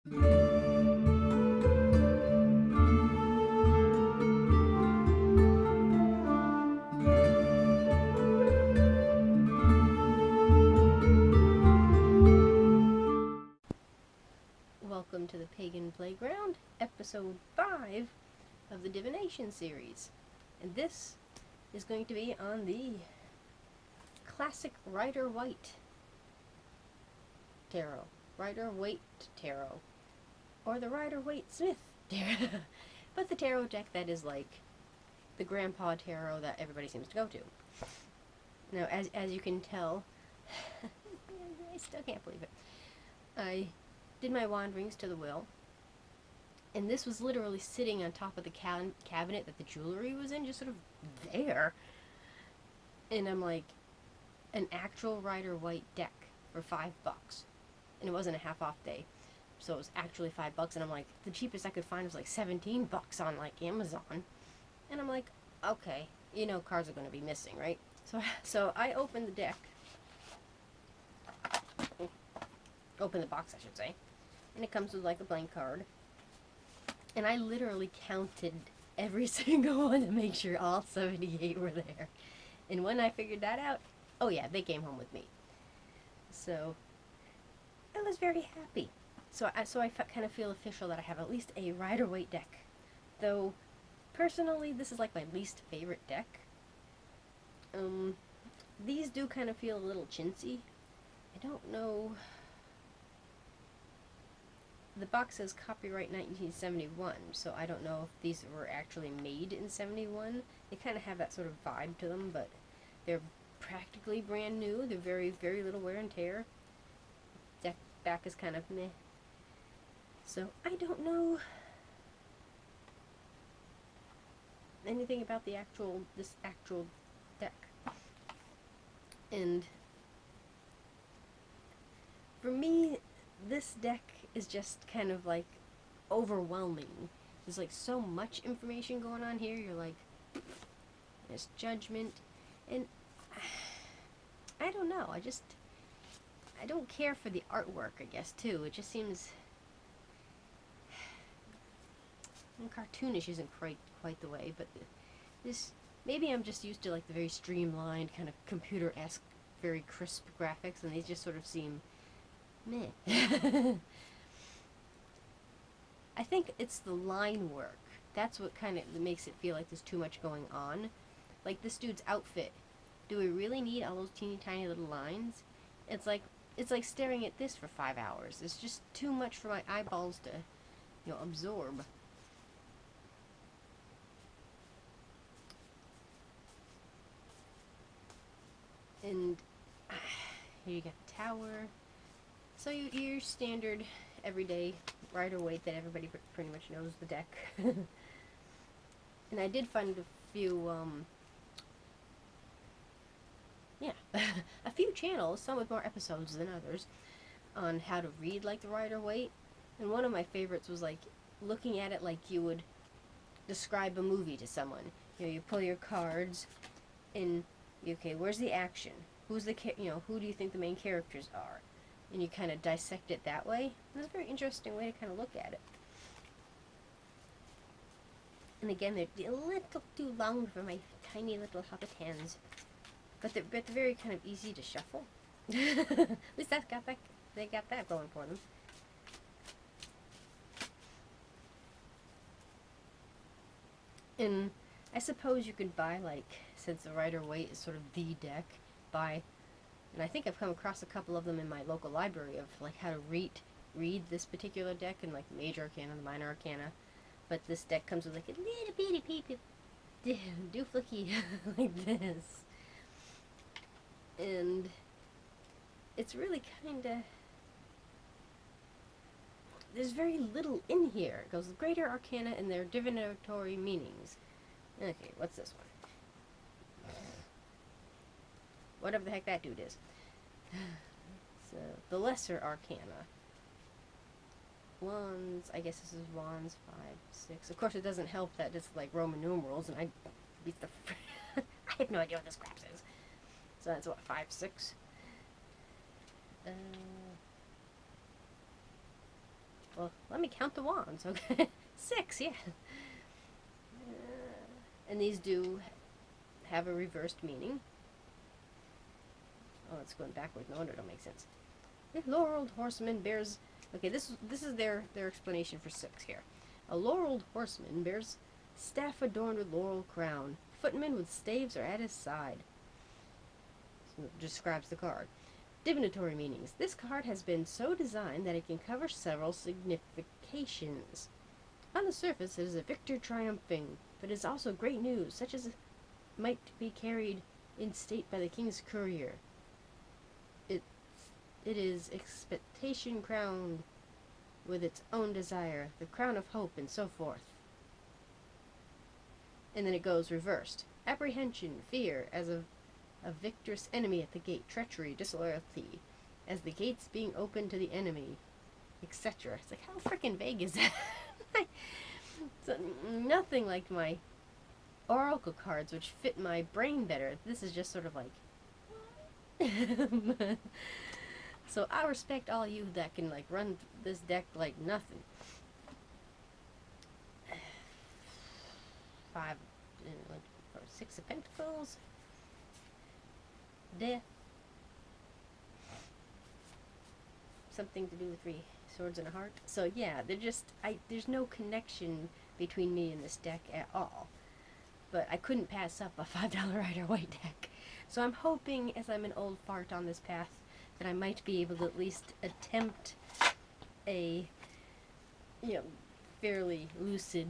Welcome to the Pagan Playground, episode 5 of the divination series. And this is going to be on the classic Rider Waite tarot. Rider Waite tarot. Or the Rider Waite Smith tarot. But the tarot deck that is like the grandpa tarot that everybody seems to go to. Now, as you can tell, I still can't believe it. I did my wanderings to the will, and this was literally sitting on top of the cabinet that the jewelry was in, just sort of there. And I'm like, an actual Rider Waite deck for $5, and it wasn't a half off day, so it was actually $5. And I'm like, the cheapest I could find was like $17 on like Amazon, and I'm like, okay, you know, cards are going to be missing, right? So I opened the deck, opened the box, I should say. And it comes with like a blank card. And I literally counted every single one to make sure all 78 were there. And when I figured that out, oh yeah, they came home with me. So I was very happy. So I kind of feel official that I have at least a Rider Waite deck. Though, personally, this is like my least favorite deck. These do kind of feel a little chintzy. I don't know. The box says copyright 1971, so I don't know if these were actually made in 71. They kind of have that sort of vibe to them, but they're practically brand new. They're very, very little wear and tear. Deck back is kind of meh. So I don't know anything about this actual deck. And for me, this deck is just kind of like overwhelming. There's like so much information going on here. You're like, there's judgment, and I don't know. I don't care for the artwork, I guess, too. It just seems, and cartoonish isn't quite the way, but this, maybe I'm just used to like the very streamlined kind of computer-esque, very crisp graphics, and these just sort of seem meh. I think it's the line work. That's what kind of makes it feel like there's too much going on. Like this dude's outfit. Do we really need all those teeny tiny little lines? It's like staring at this for 5 hours. It's just too much for my eyeballs to, absorb. And here you got the tower. So your standard everyday Rider Waite that everybody pretty much knows the deck. And I did find a few, a few channels, some with more episodes than others, on how to read like the Rider Waite. And one of my favorites was like looking at it like you would describe a movie to someone. You pull your cards, and okay, where's the action? Who's the who do you think the main characters are? And you kind of dissect it that way. It's a very interesting way to kind of look at it. And again, they're a little too long for my tiny little hobbit hands. But they're very kind of easy to shuffle. At least they got that going for them. And I suppose you could buy, like, since the Rider Waite is sort of the deck, and I think I've come across a couple of them in my local library of like how to read this particular deck and like the major arcana, the minor arcana. But this deck comes with like a little bitty dooflicky like this. And it's really kinda, there's very little in here. It goes the greater arcana and their divinatory meanings. Okay, what's this one? Whatever the heck that dude is. So, the lesser arcana. Wands, I guess this is Wands 5, 6. Of course, it doesn't help that it's like Roman numerals, and I beat the I have no idea what this crap is. So that's what, 5, 6? well, let me count the wands. Okay, 6, yeah. And these do have a reversed meaning. Oh, it's going backwards. No wonder it don't make sense. The laureled horseman bears... Okay, this is their explanation for 6 here. A laureled horseman bears staff adorned with laurel crown. Footmen with staves are at his side. So it describes the card. Divinatory meanings. This card has been so designed that it can cover several significations. On the surface, it is a victor triumphing, but it is also great news, such as might be carried in state by the king's courier. It is expectation crowned with its own desire, the crown of hope, and so forth. And then it goes reversed. Apprehension, fear, as of a victorious enemy at the gate, treachery, disloyalty, as the gates being open to the enemy, etc. It's like, how freaking vague is that? So, nothing like my oracle cards, which fit my brain better. This is just sort of like... So I respect all you that can like run this deck like nothing. 5, 6 of Pentacles, Death, something to do with 3 swords and a heart. So yeah, they're just there's no connection between me and this deck at all. But I couldn't pass up a $5 Rider Waite deck. So I'm hoping, as I'm an old fart on this path, that I might be able to at least attempt a, fairly lucid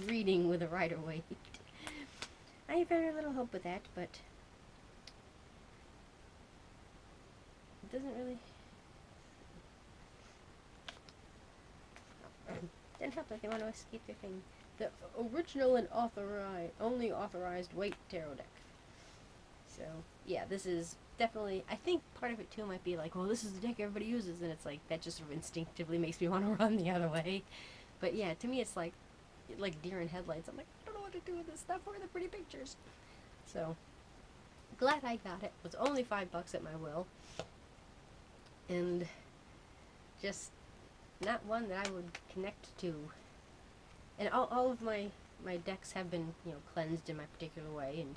reading with a Rider Waite. I have very little hope with that, but it doesn't really... Didn't help if they want to escape their thing. The original and only authorized Waite tarot deck. So, yeah, this is definitely, I think part of it too might be like, well, this is the deck everybody uses, and it's like, that just sort of instinctively makes me want to run the other way. But yeah, to me it's like deer in headlights. I'm like, I don't know what to do with this stuff. Where are the pretty pictures? So, glad I got it. It was only $5 at my will. And just not one that I would connect to. And all of my decks have been, cleansed in my particular way, and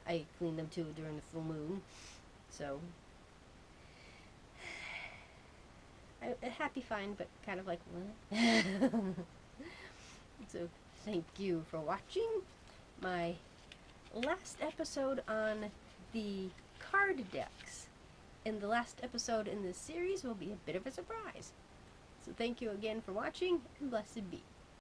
I clean them too during the full moon. So, a happy find, but kind of like, what? So, thank you for watching my last episode on the card decks. And the last episode in this series will be a bit of a surprise. So thank you again for watching, and blessed be.